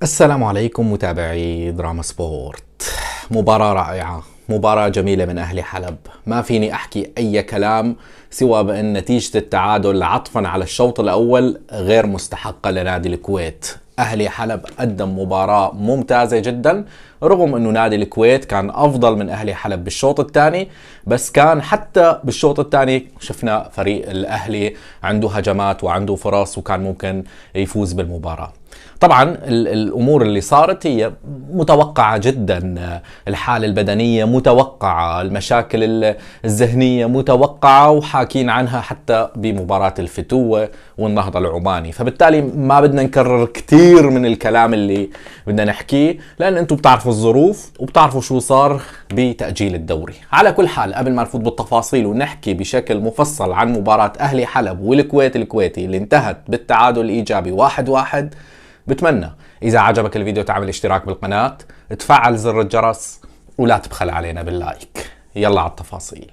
السلام عليكم متابعي دراما سبورت. مباراة رائعة، مباراة جميلة من أهلي حلب. ما فيني أحكي أي كلام سوى بأن نتيجة التعادل عطفا على الشوط الأول غير مستحقة لنادي الكويت. أهلي حلب قدم مباراة ممتازة جدا، رغم أنه نادي الكويت كان أفضل من أهلي حلب بالشوط الثاني، بس كان حتى بالشوط الثاني شفنا فريق الأهلي عنده هجمات وعنده فرص وكان ممكن يفوز بالمباراة. طبعا الامور اللي صارت هي متوقعه جدا، الحاله البدنيه متوقعه، المشاكل الذهنيه متوقعه وحاكين عنها حتى بمباراه الفتوه والنهضه العماني، فبالتالي ما بدنا نكرر كثير من الكلام اللي بدنا نحكيه، لان انتم بتعرفوا الظروف وبتعرفوا شو صار بتاجيل الدوري. على كل حال، قبل ما نفوت بالتفاصيل ونحكي بشكل مفصل عن مباراه اهلي حلب والكويت الكويتي اللي انتهت بالتعادل الايجابي 1-1، بتمنى إذا عجبك الفيديو تعمل اشتراك بالقناة، تفعل زر الجرس، ولا تبخل علينا باللايك. يلا على التفاصيل.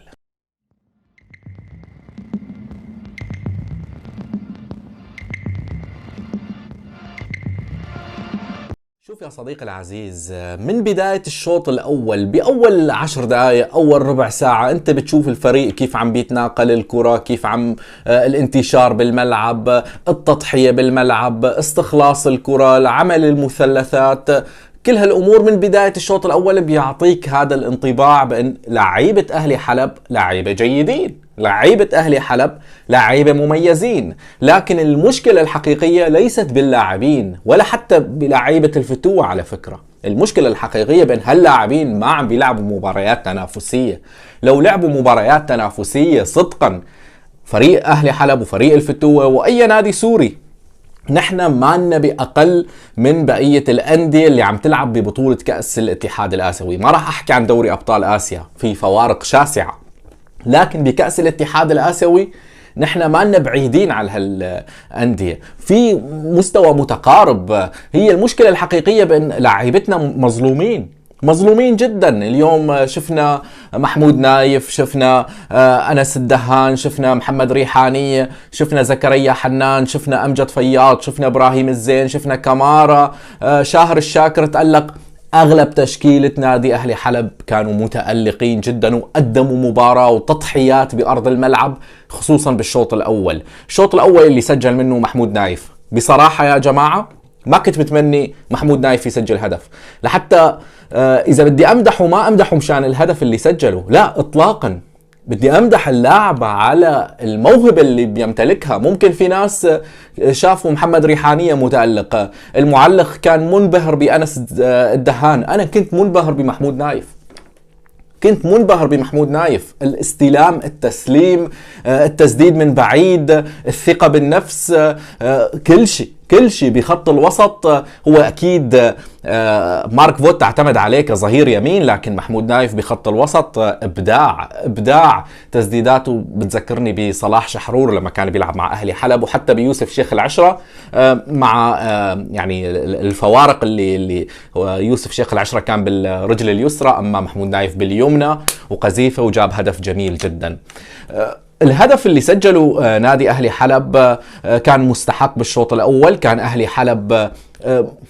شوف يا صديقي العزيز، من بداية الشوط الأول بأول 10 دقائق أول ربع ساعة أنت بتشوف الفريق كيف عم بيتناقل الكرة، كيف عم الانتشار بالملعب، التضحية بالملعب، استخلاص الكرة، عمل المثلثات، كل هالأمور من بداية الشوط الأول بيعطيك هذا الانطباع بأن لعيبة أهلي حلب لعيبة جيدين، لعيبة أهلي حلب لعيبة مميزين. لكن المشكلة الحقيقية ليست باللاعبين ولا حتى بلعيبة الفتوة. على فكرة المشكلة الحقيقية بأن هاللاعبين ما عم بيلعبوا مباريات تنافسية. لو لعبوا مباريات تنافسية صدقا، فريق أهلي حلب وفريق الفتوة وأي نادي سوري، نحن ما نبي أقل من بقية الأندية اللي عم تلعب ببطولة كأس الاتحاد الآسيوي. ما راح أحكي عن دوري أبطال آسيا، في فوارق شاسعة، لكن بكأس الاتحاد الآسيوي نحن ما لنا بعيدين عن هالأندية، في مستوى متقارب. هي المشكلة الحقيقية بأن لاعيبتنا مظلومين جدا. اليوم شفنا محمود نايف، شفنا أنس الدهان، شفنا محمد ريحانية، شفنا زكريا حنان، شفنا أمجد فياض، شفنا إبراهيم الزين، شفنا كمارة، شاهر الشاكر تألق. أغلب تشكيلة نادي أهلي حلب كانوا متألقين جدا وقدموا مباراة وتضحيات بأرض الملعب، خصوصا بالشوط الأول. الشوط الأول اللي سجل منه محمود نايف، بصراحة يا جماعة ما كنت بتمني محمود نايف يسجل هدف، لحتى إذا بدي أمدحه ما أمدحه مشان الهدف اللي سجله، لا إطلاقا، بدي أمدح اللاعب على الموهبة اللي بيمتلكها. ممكن في ناس شافوا محمد ريحانية متألق، المعلق كان منبهر بأنس الدهان، أنا كنت منبهر بمحمود نايف، كنت منبهر بمحمود نايف. الاستلام، التسليم، التسديد من بعيد، الثقة بالنفس، كل شيء بخط الوسط. هو أكيد مارك فوت اعتمد عليه كظهير يمين، لكن محمود نايف بخط الوسط إبداع. تسديداته بتذكرني بصلاح شحرور لما كان بيلعب مع أهلي حلب، وحتى بيوسف شيخ العشرة، مع يعني الفوارق اللي يوسف شيخ العشرة كان بالرجل اليسرى، أما محمود نايف باليمنى، وقذيفة وجاب هدف جميل جدا. الهدف اللي سجله نادي أهلي حلب كان مستحق بالشوط الأول. كان أهلي حلب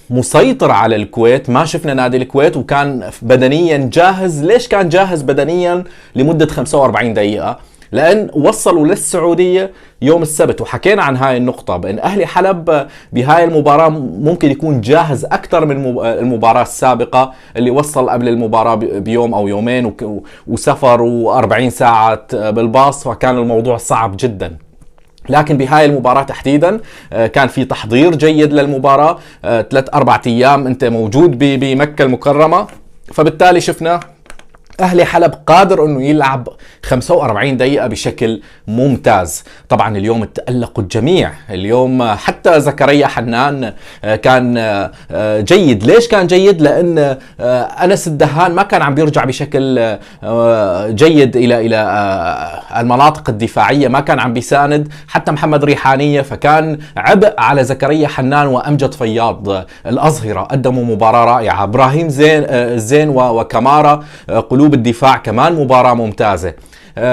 مسيطر على الكويت، ما شفنا نادي الكويت، وكان بدنيا جاهز. ليش كان جاهز بدنيا لمدة 45 دقيقة؟ لأن وصلوا للسعودية يوم السبت، وحكينا عن هاي النقطة، بأن أهلي حلب بهاي المباراة ممكن يكون جاهز أكثر من المباراة السابقة اللي وصل قبل المباراة بيوم أو يومين وسفر و40 ساعة بالباص، فكان الموضوع صعب جدا. لكن بهاي المباراة تحديدا كان في تحضير جيد للمباراة، 3-4 أيام أنت موجود بمكة المكرمة، فبالتالي شفنا أهلي حلب قادر أنه يلعب 45 دقيقة بشكل ممتاز. طبعا اليوم تألقوا الجميع، اليوم حتى زكريا حنان كان جيد. ليش كان جيد؟ لأن أنس الدهان ما كان عم بيرجع بشكل جيد إلى المناطق الدفاعية، ما كان عم بيساند حتى محمد ريحانية، فكان عبء على زكريا حنان وأمجد فياض. الأظهرة قدموا مباراة رائعة، إبراهيم زين وكمارة قلوب الدفاع كمان مباراة ممتازة.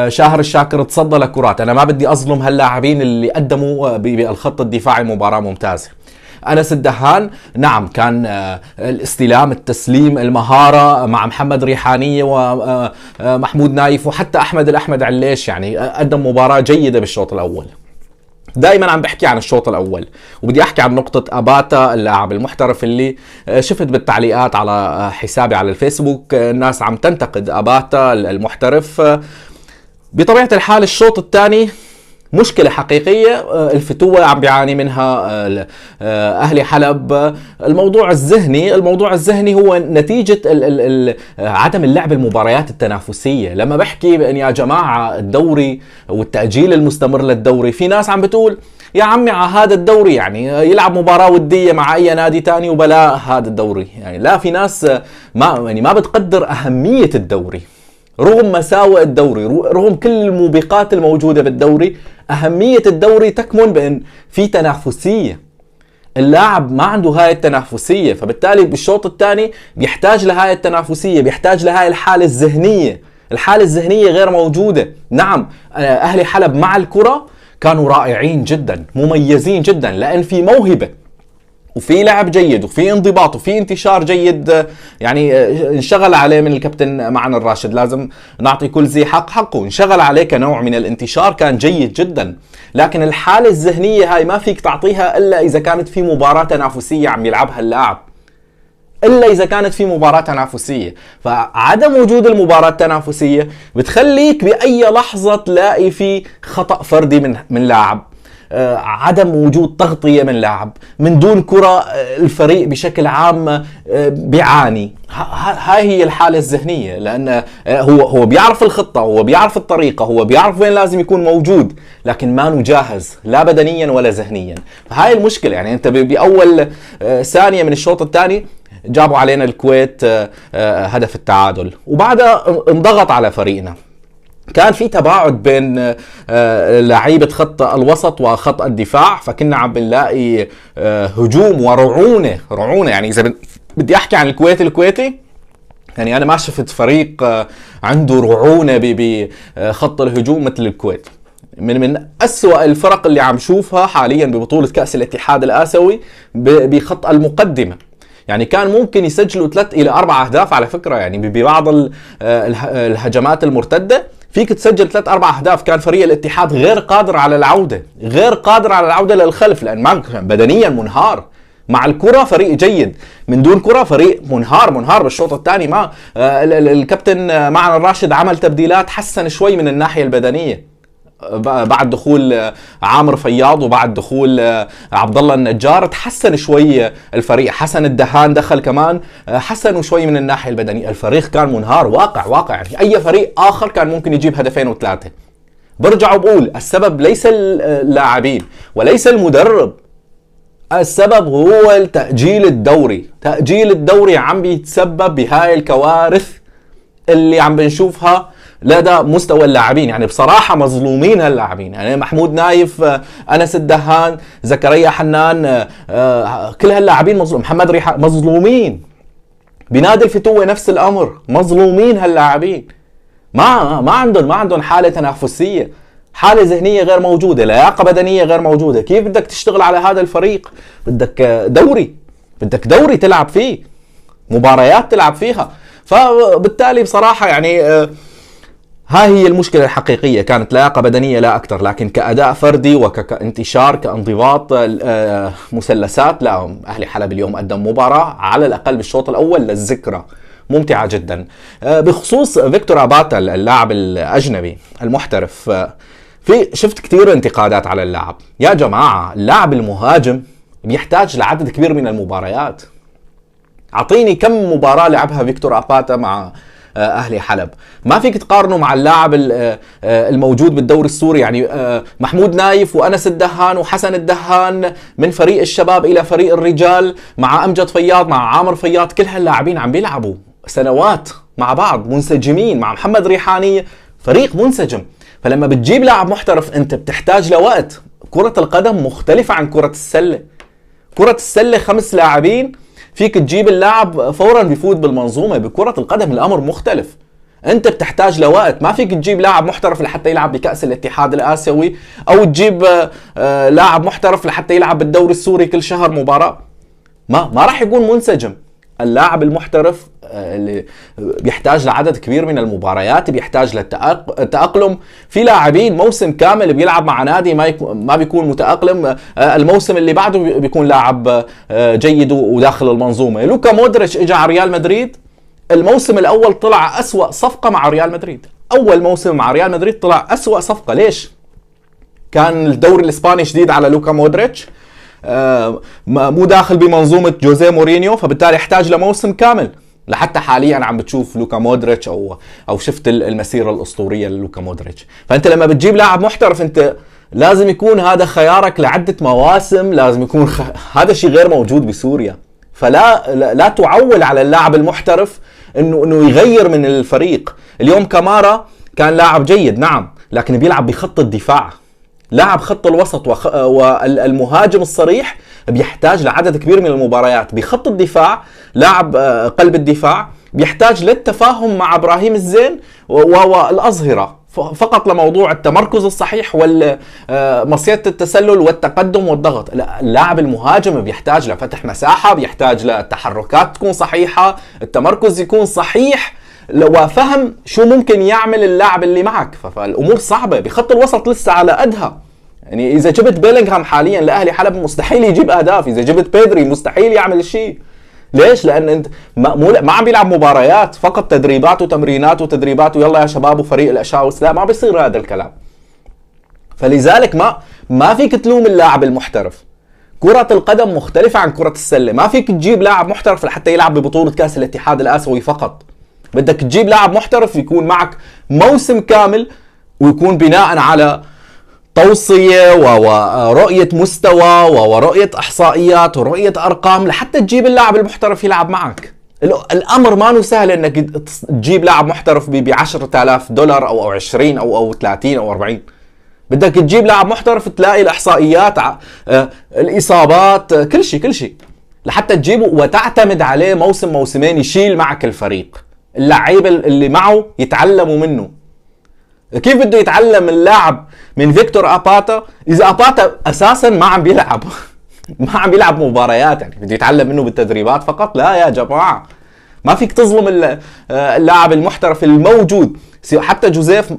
شاهر الشاكر تصدى لكرات، انا ما بدي اظلم هاللاعبين اللي قدموا بالخط الدفاعي مباراة ممتازة. أنس الدهان نعم كان الاستلام، التسليم، المهارة مع محمد ريحانية ومحمود نايف وحتى أحمد الأحمد عليش، يعني قدم مباراة جيدة بالشوط الأول. دائما عم بحكي عن الشوط الاول، وبدي احكي عن نقطة اباتا اللاعب المحترف اللي شفت بالتعليقات على حسابي على الفيسبوك الناس عم تنتقد اباتا المحترف. بطبيعة الحال الشوط الثاني مشكلة حقيقية الفتوة عم بيعاني منها أهلي حلب. الموضوع الذهني هو نتيجة عدم اللعب المباريات التنافسية. لما بحكي إن يا جماعة الدوري والتأجيل المستمر للدوري، في ناس عم بتقول يا عمي على هذا الدوري يعني يلعب مباراة ودية مع أي نادي تاني وبلا هذا الدوري. يعني لا، في ناس ما بتقدر أهمية الدوري رغم مساوئ الدوري، رغم كل الموبقات الموجودة بالدوري. أهمية الدوري تكمن بأن في تنافسية. اللاعب ما عنده هاي التنافسية، فبالتالي بالشوط الثاني بيحتاج لهاي التنافسية، بيحتاج لهاي الحالة الذهنية. الحالة الذهنية غير موجودة. نعم أهلي حلب مع الكرة كانوا رائعين جدا، مميزين جدا، لأن في موهبة وفي لعب جيد وفي انضباط وفي انتشار جيد. يعني انشغل عليه من الكابتن معن الراشد، لازم نعطي كل ذي حقه. انشغل عليه كنوع من الانتشار، كان جيد جدا. لكن الحالة الذهنية هاي ما فيك تعطيها إلا إذا كانت في مباراة تنافسية عم يلعبها اللاعب، إلا إذا كانت في مباراة تنافسية. فعدم وجود المباراة التنافسية بتخليك بأي لحظة تلاقي في خطأ فردي من لاعب، عدم وجود تغطية من لاعب، من دون كرة الفريق بشكل عام بيعاني. هاي هي الحالة الذهنية، لأن هو بيعرف الخطة، هو بيعرف الطريقة، هو بيعرف وين لازم يكون موجود، لكن ما نجاهز لا بدنيا ولا ذهنيا. فهاي المشكلة. يعني أنت بأول ثانية من الشوط الثاني جابوا علينا الكويت هدف التعادل، وبعدها انضغط على فريقنا. كان في تباعد بين لعيبة خط الوسط وخط الدفاع، فكنا عم بنلاقي هجوم ورعونة. يعني إذا بدي أحكي عن الكويتي، يعني أنا ما شفت فريق عنده رعونة بخط الهجوم مثل الكويت. من أسوأ الفرق اللي عم شوفها حاليا ببطولة كأس الاتحاد الآسيوي بخط المقدمة. يعني كان ممكن يسجلوا 3 إلى 4 أهداف على فكرة. يعني ببعض الهجمات المرتدة فيك تسجل 3-4 أهداف. كان فريق الاتحاد غير قادر على العودة للخلف، لأن ما بدنيا منهار. مع الكرة فريق جيد، من دون كرة فريق منهار. بالشوط الثاني ما الكابتن معن الراشد عمل تبديلات، حسن شوي من الناحية البدنية بعد دخول عامر فياض وبعد دخول عبد الله النجار. تحسن شوي الفريق، حسن الدهان دخل كمان، حسنوا شوي من الناحية البدنية. الفريق كان منهار واقع. يعني أي فريق آخر كان ممكن يجيب 2 و3. برجع وبقول السبب ليس اللاعبين وليس المدرب، السبب هو تأجيل الدوري عم بيتسبب بهاي الكوارث اللي عم بنشوفها لدى مستوى اللاعبين. يعني بصراحة مظلومين هاللاعبين. يعني محمود نايف، أنس الدهان، زكريا حنان، كل هاللاعبين محمد ريحان مظلومين. بنادي الفتوة نفس الأمر، مظلومين هاللاعبين. ما عندهم حالة تنافسية، حالة ذهنية غير موجودة، لياقة بدنية غير موجودة. كيف بدك تشتغل على هذا الفريق؟ بدك دوري تلعب فيه، مباريات تلعب فيها. فبالتالي بصراحة يعني هاي هي المشكلة الحقيقية. كانت لياقة بدنية لا أكثر، لكن كأداء فردي وكانتشار كانضباط مثلثات، لا، أهلي حلب اليوم قدم مباراة على الأقل بالشوط الأول للذكرى ممتعة جدا. بخصوص فيكتور أباتا اللاعب الأجنبي المحترف، شفت كثير انتقادات على اللاعب. يا جماعة اللاعب المهاجم بيحتاج لعدد كبير من المباريات. أعطيني كم مباراة لعبها فيكتور أباتا مع أهلي حلب. ما فيك تقارنه مع اللاعب الموجود بالدوري السوري. يعني محمود نايف وأنس الدهان وحسن الدهان من فريق الشباب إلى فريق الرجال، مع أمجد فياض، مع عامر فياض، كل هاللاعبين عم بيلعبوا سنوات مع بعض، منسجمين. مع محمد ريحاني فريق منسجم. فلما بتجيب لاعب محترف أنت بتحتاج لوقت. كرة القدم مختلفة عن كرة السلة. كرة السلة 5 لاعبين فيك تجيب اللاعب فورا بيفوت بالمنظومة. بكرة القدم الأمر مختلف. انت بتحتاج لوقت، ما فيك تجيب لاعب محترف لحتى يلعب بكأس الاتحاد الآسيوي، او تجيب لاعب محترف لحتى يلعب بالدوري السوري كل شهر مباراة. ما راح يكون منسجم. اللاعب المحترف اللي بيحتاج لعدد كبير من المباريات، بيحتاج للتأقلم. في لاعبين موسم كامل بيلعب مع نادي ما بيكون متأقلم، الموسم اللي بعده بيكون لاعب جيد وداخل المنظومة. لوكا مودريتش اجى على ريال مدريد، الموسم الأول طلع أسوأ صفقة مع ريال مدريد. أول موسم مع ريال مدريد طلع أسوأ صفقة. ليش؟ كان الدوري الإسباني شديد على لوكا مودريتش، مو داخل بمنظومة جوزيه مورينيو، فبالتالي يحتاج لموسم كامل. لحتى حاليا عم بتشوف لوكا مودريتش او شفت المسيرة الأسطورية للوكا مودريتش. فانت لما بتجيب لاعب محترف انت لازم يكون هذا خيارك لعدة مواسم، لازم يكون هذا شيء غير موجود بسوريا. فلا تعول على اللاعب المحترف انه يغير من الفريق. اليوم كامارا كان لاعب جيد نعم، لكن بيلعب بخط الدفاع. لاعب خط الوسط والمهاجم الصريح بيحتاج لعدد كبير من المباريات. بخط الدفاع لاعب قلب الدفاع بيحتاج للتفاهم مع ابراهيم الزين والأظهرة فقط لموضوع التمركز الصحيح ومصيدة التسلل والتقدم والضغط. اللاعب المهاجم بيحتاج لفتح مساحة، بيحتاج للتحركات تكون صحيحة، التمركز يكون صحيح، وفهم شو ممكن يعمل اللاعب اللي معك. فالامور صعبه. بخط الوسط لسه على قدها. يعني اذا جبت بيلينغهام حاليا لاهلي حلب مستحيل يجيب اهداف، اذا جبت بيدري مستحيل يعمل شيء. ليش؟ لان انت ما عم بيلعب مباريات، فقط تدريبات وتمرينات وتدريبات ويلا يا شباب وفريق الاشاوس. لا، ما بيصير هذا الكلام. فلذلك ما فيك تلوم اللاعب المحترف. كرة القدم مختلفة عن كرة السلة. ما فيك تجيب لاعب محترف لحتى يلعب ببطولة كأس الاتحاد الآسيوي فقط. بدك تجيب لاعب محترف يكون معك موسم كامل، ويكون بناء على توصية ورؤية مستوى ورؤية إحصائيات ورؤية أرقام لحتى تجيب اللاعب المحترف يلعب معك. الأمر ما سهل إنك تجيب لاعب محترف $10,000 أو 20 أو 30 أو 40. بدك تجيب لاعب محترف تلاقي الإحصائيات، الإصابات، كل شيء لحتى تجيبه وتعتمد عليه موسم موسمين يشيل معك الفريق. اللعيبه اللي معه يتعلموا منه. كيف بده يتعلم اللاعب من فيكتور أباتا اذا أباتا اساسا ما عم بيلعب ما عم بيلعب مباريات؟ يعني بده يتعلم منه بالتدريبات فقط؟ لا يا جماعه، ما فيك تظلم اللاعب المحترف الموجود. حتى جوزيف،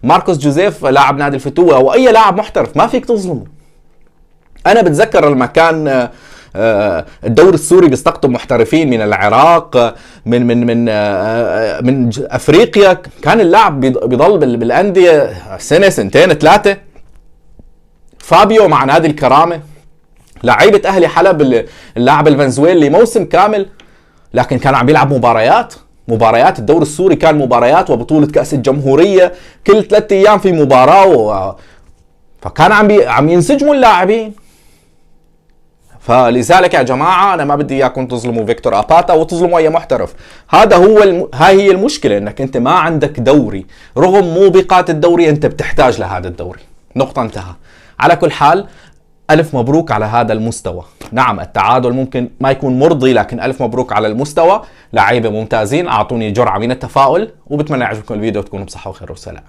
ماركوس جوزيف لاعب نادي الفتوة او اي لاعب محترف ما فيك تظلمه. انا بتذكر لما كان الدوري السوري بيستقطب محترفين من العراق، من افريقيا، كان اللاعب بيضل بالانديه سنه سنتين ثلاثه. فابيو مع نادي الكرامه، لعيبه اهلي حلب اللاعب الفنزويلي موسم كامل، لكن كان عم بيلعب مباريات الدوري السوري، كان مباريات وبطوله كاس الجمهوريه كل 3 ايام في مباراه فكان عم ينسجموا اللاعبين. فلذلك يا جماعة أنا ما بدي إياكم تظلموا فيكتور أباتا وتظلموا أي محترف. هاي هي المشكلة، إنك أنت ما عندك دوري، رغم موبقات الدوري أنت بتحتاج لهذا الدوري. نقطة، انتهى. على كل حال، ألف مبروك على هذا المستوى. نعم التعادل ممكن ما يكون مرضي، لكن ألف مبروك على المستوى. لعيبة ممتازين، أعطوني جرعة من التفاؤل، وبتمنى يعجبكم الفيديو، تكونوا بصحة وخير وسلام.